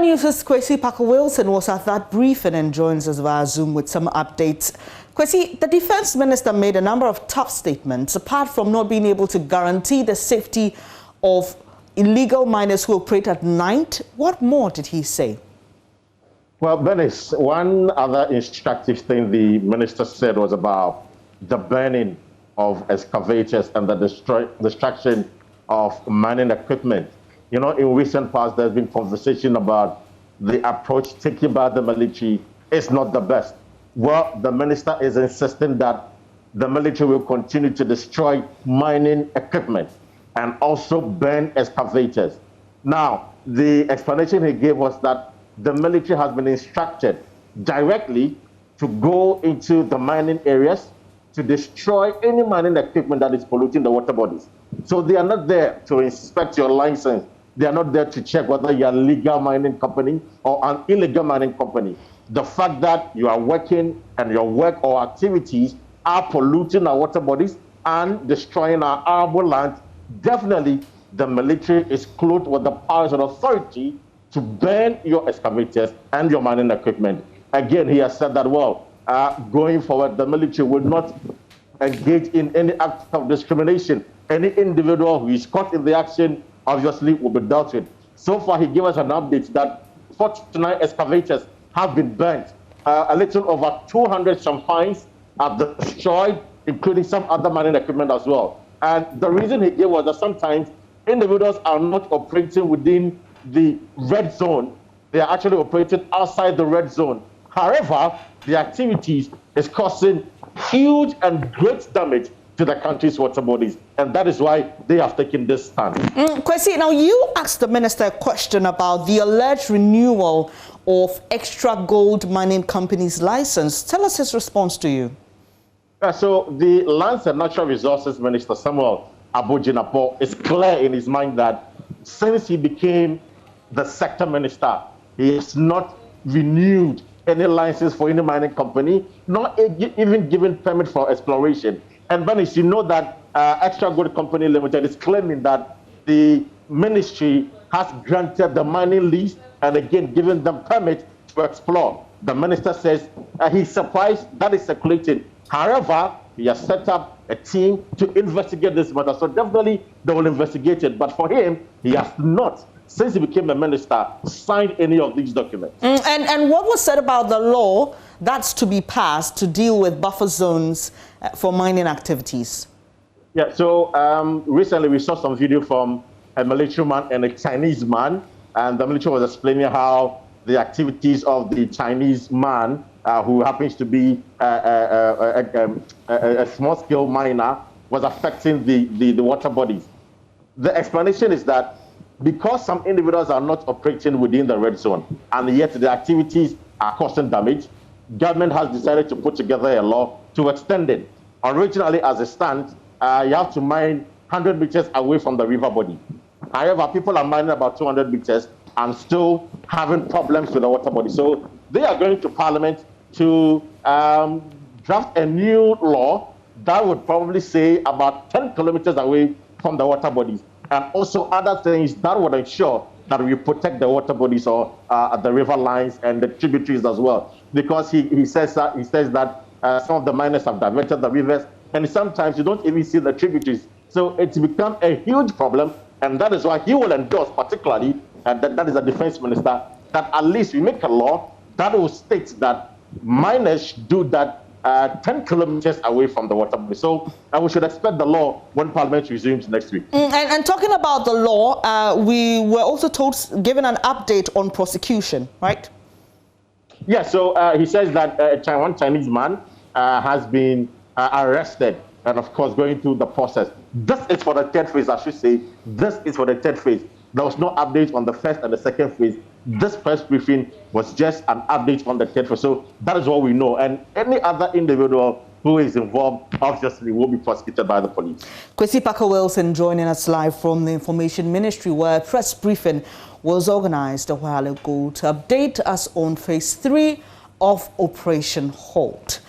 News' Kwesi Parker-Wilson was at that briefing and joins us via Zoom with some updates. Kwesi, the Defense Minister made a number of tough statements, apart from not being able to guarantee the safety of illegal miners who operate at night. What more did he say? Well, Bernice, one other instructive thing the minister said was about the burning of excavators and the destruction of mining equipment. You know, in recent past, there's been conversation about the approach taken by the military is not the best. Well, the minister is insisting that the military will continue to destroy mining equipment and also burn excavators. Now, the explanation he gave was that the military has been instructed directly to go into the mining areas to destroy any mining equipment that is polluting the water bodies. So they are not there to inspect your license. They are not there to check whether you're a legal mining company or an illegal mining company. The fact that you are working and your work or activities are polluting our water bodies and destroying our arable land, definitely the military is clothed with the powers and authority to burn your excavators and your mining equipment. Again, he has said that, well, going forward, the military will not engage in any act of discrimination. Any individual who is caught in the action obviously will be dealt with. So far, he gave us an update that 49 excavators have been burnt. A little over 200 some fines are destroyed, including some other mining equipment as well. And the reason he gave was that sometimes individuals are not operating within the red zone. They are actually operating outside the red zone. However, the activities is causing huge and great damage to the country's water bodies, and that is why they have taken this stand. Kwesi, now you asked the minister a question about the alleged renewal of Extra Gold Mining Company's license. Tell us his response to you. So the Lands and Natural Resources Minister, Samuel Abu-Jinapor, is clear in his mind that since he became the sector minister, he has not renewed any license for any mining company, not even given permit for exploration. And Bernice, you know that Extra Gold Company Limited is claiming that the ministry has granted the mining lease and again given them permit to explore. The minister says he's surprised that is circulating. However, he has set up a team to investigate this matter. So definitely they will investigate it. But for him, he has not, since he became a minister, signed any of these documents. And what was said about the law that's to be passed to deal with buffer zones for mining activities? Yeah, so recently we saw some video from a military man and a Chinese man, and the military was explaining how the activities of the Chinese man, who happens to be a small-scale miner, was affecting the water bodies. The explanation is that because some individuals are not operating within the red zone, and yet the activities are causing damage, government has decided to put together a law to extend it. Originally, as it stands, you have to mine 100 meters away from the river body. However, people are mining about 200 meters and still having problems with the water body. So they are going to Parliament to draft a new law that would probably say about 10 kilometers away from the water bodies, and also other things that would ensure that we protect the water bodies or the river lines and the tributaries as well. Because he says that some of the miners have diverted the rivers, and sometimes you don't even see the tributaries. So it's become a huge problem, and that is why he will endorse particularly, and that is the defense minister, that at least we make a law that will state that miners should do that 10 kilometers away from the water body. So we should expect the law when Parliament resumes next week. And talking about the law, we were also given an update on prosecution, right? Yeah, so he says that one Chinese man has been arrested and, of course, going through the process. This is for the third phase, I should say. This is for the third phase. There was no update on the first and the second phase. This press briefing was just an update on the third phase. So that is what we know. And any other individual who is involved, obviously, will be prosecuted by the police. Kwesi Parker-Wilson joining us live from the Information Ministry, where a press briefing was organized a while ago to update us on phase 3 of Operation Halt.